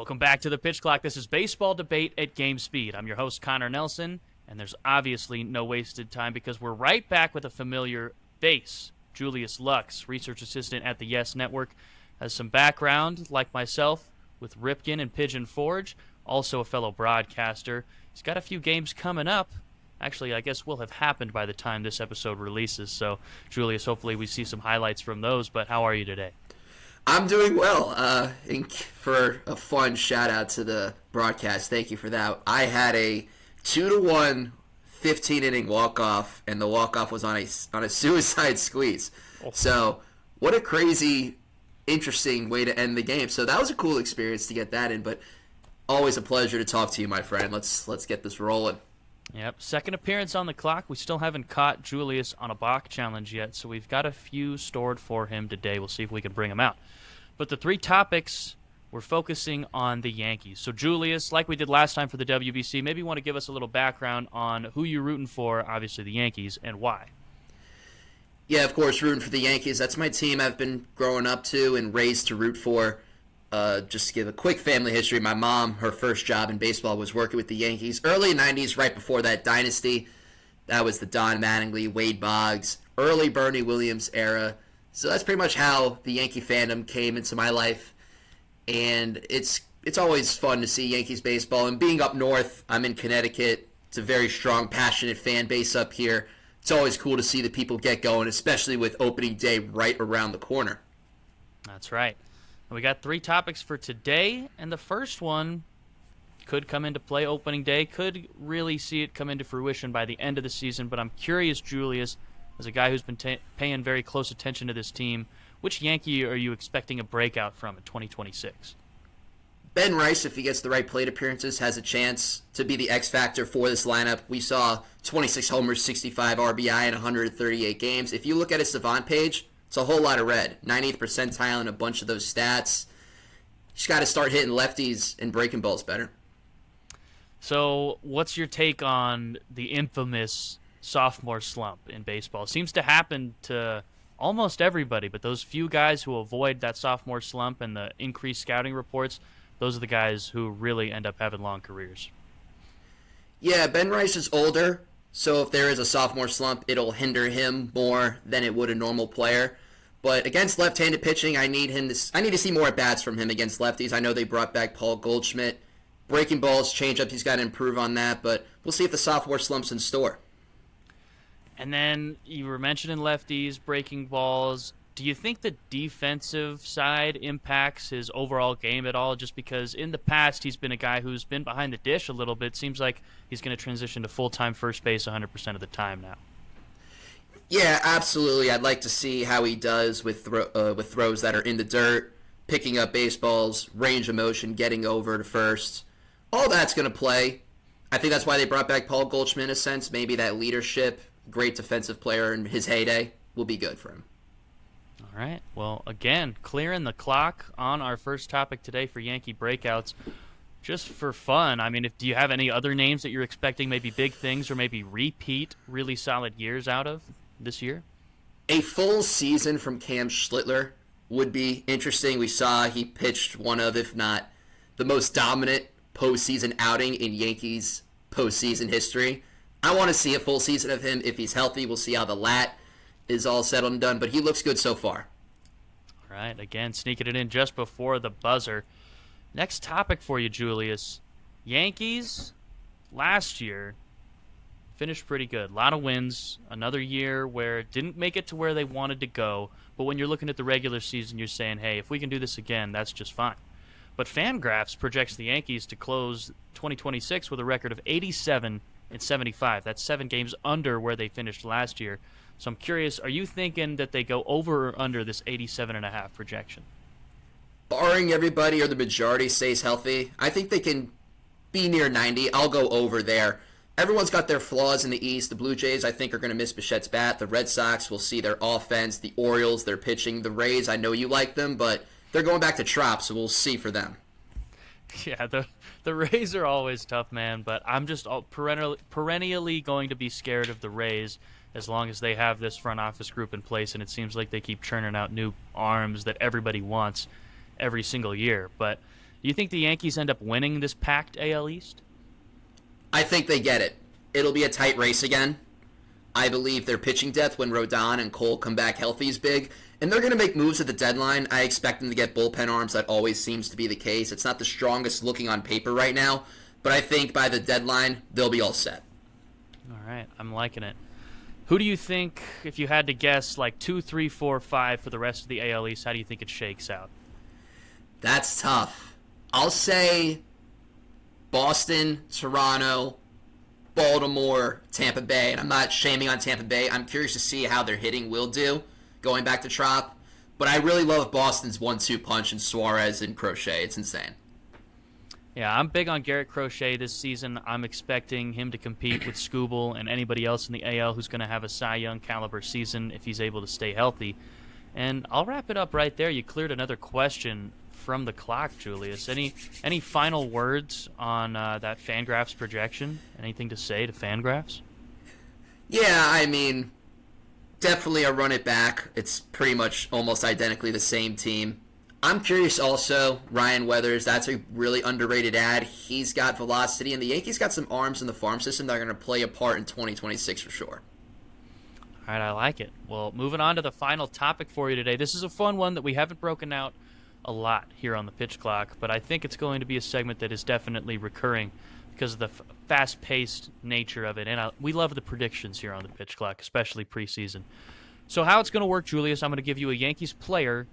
Welcome back to the Pitch Clock. This is Baseball Debate at Game Speed. I'm your host, Connor Nelson, and there's obviously no wasted time because we're right back with a familiar face. Julius Luchs, research assistant at the Yes Network, has some background, like myself, with Ripken and Pigeon Forge, also a fellow broadcaster. He's got a few games coming up. Actually, I guess will have happened by the time this episode releases. So, Julius, hopefully we see some highlights from those, but how are you today? I'm doing well. For a fun shout-out to the broadcast, thank you for that. I had a 2-1 15-inning walk-off, and the walk-off was on a suicide squeeze. Oh. So, what a crazy, interesting way to end the game. So that was a cool experience to get that in, but always a pleasure to talk to you, my friend. Let's get this rolling. Yep, second appearance on the clock. We still haven't caught Julius on a Bach challenge yet, so we've got a few stored for him today. We'll see if we can bring him out. But the three topics, we're focusing on the Yankees. So, Julius, like we did last time for the WBC, maybe you want to give us a little background on who you're rooting for, obviously the Yankees, and why. Yeah, of course, rooting for the Yankees. That's my team I've been growing up to and raised to root for. Just to give a quick family history, my mom, her first job in baseball was working with the Yankees. Early 90s, right before that dynasty. That was the Don Mattingly, Wade Boggs, early Bernie Williams era. So that's pretty much how the Yankee fandom came into my life. And it's always fun to see Yankees baseball. And being up north, I'm in Connecticut. It's a very strong, passionate fan base up here. It's always cool to see the people get going, especially with opening day right around the corner. That's right. We got three topics for today, and the first one could come into play opening day, could really see it come into fruition by the end of the season, but I'm curious, Julius, as a guy who's been paying very close attention to this team, which Yankee are you expecting a breakout from in 2026? Ben Rice, if he gets the right plate appearances, has a chance to be the X factor for this lineup. We saw 26 homers, 65 RBI in 138 games. If you look at his Savant page, it's a whole lot of red. 90th percentile in a bunch of those stats. He's got to start hitting lefties and breaking balls better. So what's your take on the infamous sophomore slump in baseball? It seems to happen to almost everybody, but those few guys who avoid that sophomore slump and the increased scouting reports, those are the guys who really end up having long careers. Yeah, Ben Rice is older. So if there is a sophomore slump, it'll hinder him more than it would a normal player. But against left-handed pitching, I need to see more at-bats from him against lefties. I know they brought back Paul Goldschmidt. Breaking balls, changeup, he's got to improve on that. But we'll see if the sophomore slump's in store. And then you were mentioning lefties, breaking balls. Do you think the defensive side impacts his overall game at all? Just because in the past he's been a guy who's been behind the dish a little bit. Seems like he's going to transition to full-time first base 100% of the time now. Yeah, absolutely. I'd like to see how he does with throws that are in the dirt, picking up baseballs, range of motion, getting over to first. All that's going to play. I think that's why they brought back Paul Goldschmidt in a sense. Maybe that leadership, great defensive player in his heyday, will be good for him. All right. Well, again, clearing the clock on our first topic today for Yankee breakouts. Just for fun, I mean, do you have any other names that you're expecting maybe big things or maybe repeat really solid years out of this year? A full season from Cam Schlittler would be interesting. We saw he pitched one of, if not the most dominant postseason outing in Yankees postseason history. I want to see a full season of him. If he's healthy, we'll see how the lat is all settled and done, but he looks good so far. All right, again, sneaking it in just before the buzzer. Next topic for you, Julius. Yankees, last year, finished pretty good. A lot of wins. Another year where it didn't make it to where they wanted to go, but when you're looking at the regular season, you're saying, hey, if we can do this again, that's just fine. But FanGraphs projects the Yankees to close 2026 with a record of 87-75. That's 7 games under where they finished last year. So I'm curious, are you thinking that they go over or under this 87.5 projection? Barring everybody or the majority stays healthy, I think they can be near 90. I'll go over there. Everyone's got their flaws in the East. The Blue Jays, I think, are going to miss Bichette's bat. The Red Sox will see their offense. The Orioles, their pitching. The Rays, I know you like them, but they're going back to Trop, so we'll see for them. Yeah, the Rays are always tough, man, but I'm just perennially going to be scared of the Rays as long as they have this front office group in place, and it seems like they keep churning out new arms that everybody wants every single year. But Do you think the Yankees end up winning this packed AL East? I think they get it. It'll be a tight race again. I believe their pitching depth when Rodon and Cole come back healthy is big. And they're going to make moves at the deadline. I expect them to get bullpen arms. That always seems to be the case. It's not the strongest looking on paper right now, but I think by the deadline, they'll be all set. All right, I'm liking it. Who do you think, if you had to guess, like 2, 3, 4, 5 for the rest of the AL East, how do you think it shakes out? That's tough. I'll say Boston, Toronto, Baltimore, Tampa Bay. And I'm not shaming on Tampa Bay. I'm curious to see how their hitting will do going back to Trop. But I really love Boston's 1-2 punch and Suarez and Crochet. It's insane. Yeah, I'm big on Garrett Crochet this season. I'm expecting him to compete with Skubal and anybody else in the AL who's going to have a Cy Young caliber season if he's able to stay healthy. And I'll wrap it up right there. You cleared another question from the clock, Julius. Any final words on that FanGraphs projection? Anything to say to FanGraphs? Yeah, I mean, definitely a run it back. It's pretty much almost identically the same team. I'm curious also, Ryan Weathers, that's a really underrated ad. He's got velocity, and the Yankees got some arms in the farm system that are going to play a part in 2026 for sure. All right, I like it. Well, moving on to the final topic for you today. This is a fun one that we haven't broken out a lot here on the Pitch Clock, but I think it's going to be a segment that is definitely recurring because of the fast-paced nature of it. And we love the predictions here on the Pitch Clock, especially preseason. So how it's going to work, Julius, I'm going to give you a Yankees player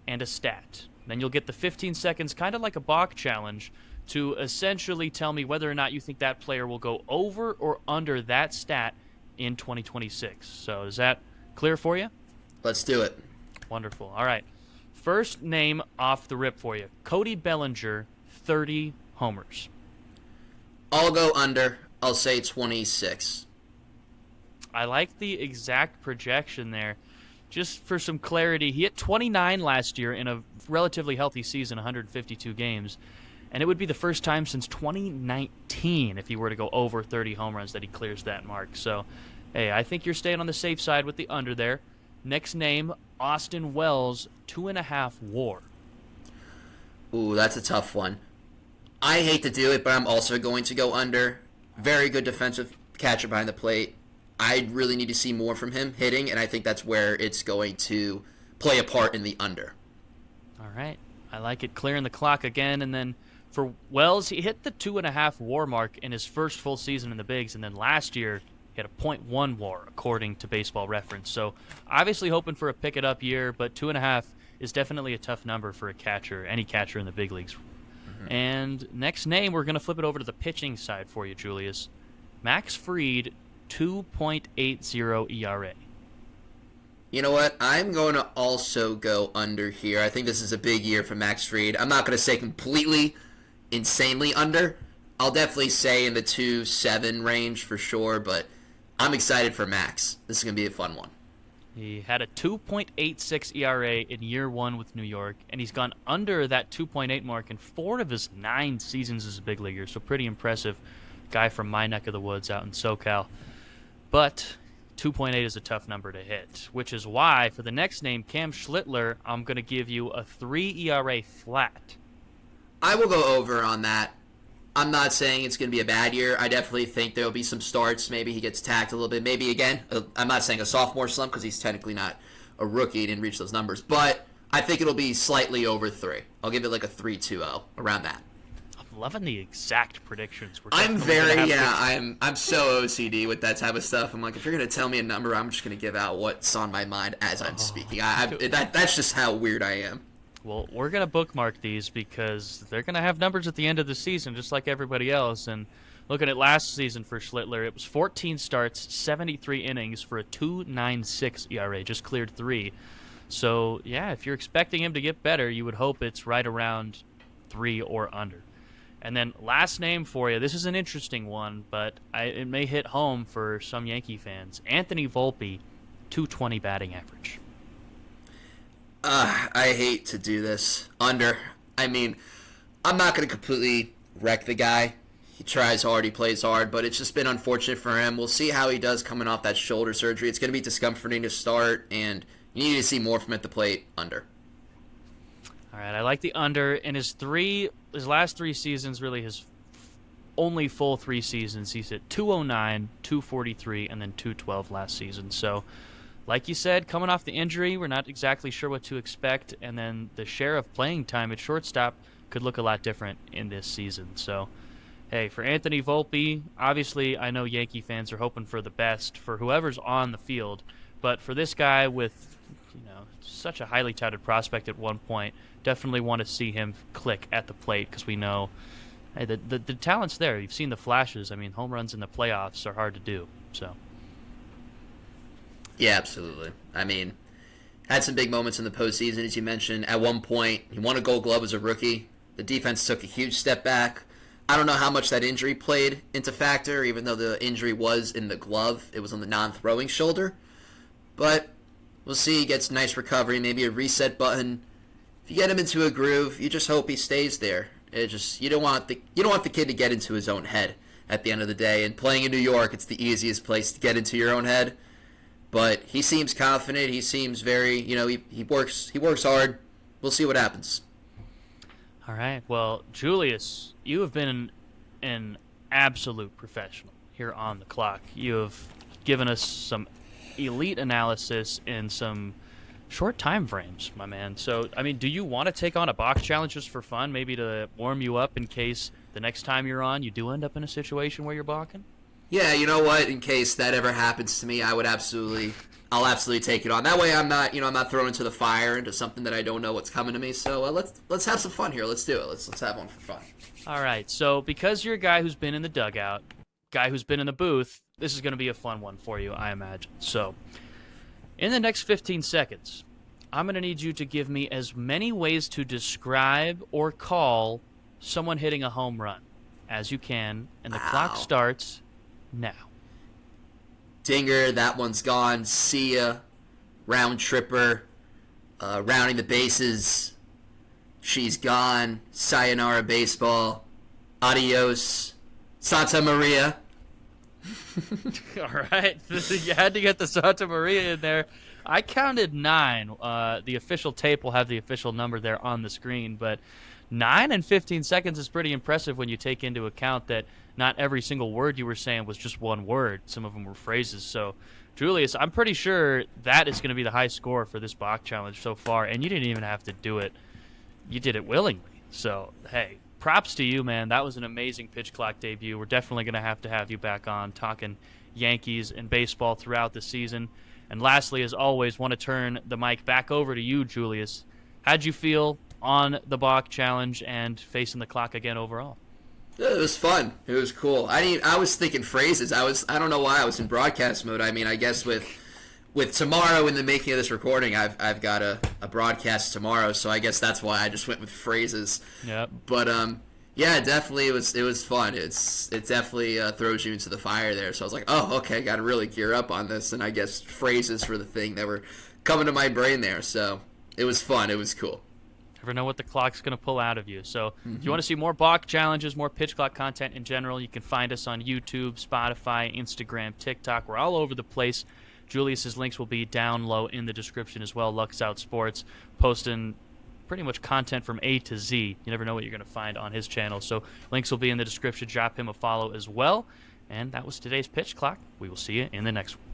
and a stat. Then you'll get the 15 seconds, kind of like a Bach challenge, to essentially tell me whether or not you think that player will go over or under that stat in 2026. So is that clear for you? Let's do it. Wonderful. All right. First name off the rip for you. Cody Bellinger, 30 homers. I'll go under. I'll say 26. I like the exact projection there. Just for some clarity, he hit 29 last year in a relatively healthy season, 152 games. And it would be the first time since 2019 if he were to go over 30 home runs that he clears that mark. So, hey, I think you're staying on the safe side with the under there. Next name, Austin Wells, 2.5 WAR. Ooh, that's a tough one. I hate to do it, but I'm also going to go under. Very good defensive catcher behind the plate. I really need to see more from him hitting, and I think that's where it's going to play a part in the under. All right. I like it. Clearing the clock again. And then for Wells, he hit the 2.5 WAR mark in his first full season in the bigs, and then last year he had a .1 WAR, according to Baseball Reference. So obviously hoping for a pick-it-up year, but 2.5 is definitely a tough number for a catcher, any catcher in the big leagues. Mm-hmm. And next name, we're going to flip it over to the pitching side for you, Julius. Max Fried, 2.80 ERA. You know what? I'm going to also go under here. I think this is a big year for Max Fried. I'm not going to say completely insanely under. I'll definitely say in the 2.7 range for sure, but I'm excited for Max. This is going to be a fun one. He had a 2.86 ERA in year one with New York, and he's gone under that 2.8 mark in 4 of his 9 seasons as a big leaguer, so pretty impressive guy from my neck of the woods out in SoCal. But 2.8 is a tough number to hit, which is why for the next name, Cam Schlittler, I'm going to give you a 3 ERA flat. I will go over on that. I'm not saying it's going to be a bad year. I definitely think there will be some starts. Maybe he gets tacked a little bit. Maybe, again, I'm not saying a sophomore slump because he's technically not a rookie. He didn't reach those numbers. But I think it'll be slightly over 3. I'll give it like a 3.20, around that. I'm loving the exact predictions. I'm so OCD with that type of stuff. I'm like, if you're going to tell me a number, I'm just going to give out what's on my mind as I'm speaking. That's just how weird I am. Well, we're going to bookmark these because they're going to have numbers at the end of the season, just like everybody else. And looking at last season for Schlittler, it was 14 starts, 73 innings for a 2.96 ERA, just cleared 3. So, yeah, if you're expecting him to get better, you would hope it's right around 3 or under. And then last name for you, this is an interesting one, but it may hit home for some Yankee fans. Anthony Volpe, 220 batting average. I hate to do this. Under. I mean, I'm not going to completely wreck the guy. He tries hard, he plays hard, but it's just been unfortunate for him. We'll see how he does coming off that shoulder surgery. It's going to be discomforting to start, and you need to see more from at the plate. Under. All right, I like the under. In his last 3 seasons, really his only full 3 seasons, he's at 209, 243, and then 212 last season. So, like you said, coming off the injury, we're not exactly sure what to expect, and then the share of playing time at shortstop could look a lot different in this season. So, hey, for Anthony Volpe, obviously I know Yankee fans are hoping for the best for whoever's on the field, but for this guy with such a highly touted prospect at one point, definitely want to see him click at the plate because we know hey, the talent's there. You've seen the flashes. I mean, home runs in the playoffs are hard to do. So, yeah, absolutely. I mean, had some big moments in the postseason, as you mentioned. At one point, he won a Gold Glove as a rookie. The defense took a huge step back. I don't know how much that injury played into factor, even though the injury was in the glove. It was on the non-throwing shoulder. But we'll see. He gets nice recovery, maybe a reset button. If you get him into a groove, you just hope he stays there. You don't want the kid to get into his own head at the end of the day. And playing in New York, it's the easiest place to get into your own head. But he seems confident. He seems very, he works hard. We'll see what happens. All right. Well, Julius, you have been an absolute professional here on the clock. You have given us some elite analysis in some short time frames, my man. So, I mean, do you want to take on a box challenge just for fun, maybe to warm you up in case the next time you're on, you do end up in a situation where you're balking? Yeah, you know what? In case that ever happens to me, I'll absolutely take it on. That way, I'm not thrown into the fire into something that I don't know what's coming to me. So let's have some fun here. Let's do it. Let's have one for fun. All right. So because you're a guy who's been in the dugout, guy who's been in the booth, this is going to be a fun one for you, I imagine. So, in the next 15 seconds, I'm going to need you to give me as many ways to describe or call someone hitting a home run as you can, and the clock starts now. Dinger, that one's gone. See ya. Round tripper. Rounding the bases. She's gone. Sayonara baseball. Adios. Santa Maria. All right. You had to get the Santa Maria in there. I counted 9. The official tape will have the official number there on the screen, but 9 and 15 seconds is pretty impressive when you take into account that not every single word you were saying was just one word. Some of them were phrases. So, Julius, I'm pretty sure that is going to be the high score for this Bach challenge so far, and you didn't even have to do it. You did it willingly. So, hey, props to you, man. That was an amazing pitch clock debut. We're definitely going to have you back on talking Yankees and baseball throughout the season. And lastly, as always, want to turn the mic back over to you, Julius. How'd you feel on the Bach challenge and facing the clock again overall? It was fun. It was cool. I was thinking phrases. I don't know why I was in broadcast mode. I mean, I guess with tomorrow in the making of this recording, I've got a broadcast tomorrow, so I guess that's why I just went with phrases. Yep. But yeah, definitely it was fun. It definitely throws you into the fire there. So I was like, oh, okay, got to really gear up on this. And I guess phrases were the thing that were coming to my brain there. So it was fun. It was cool. Never know what the clock's going to pull out of you. So if you want to see more Bach challenges, more pitch clock content in general, you can find us on YouTube, Spotify, Instagram, TikTok. We're all over the place. Julius's links will be down low in the description as well. LuxoutSports posting pretty much content from A to Z. You never know what you're going to find on his channel. So links will be in the description. Drop him a follow as well. And that was today's pitch clock. We will see you in the next one.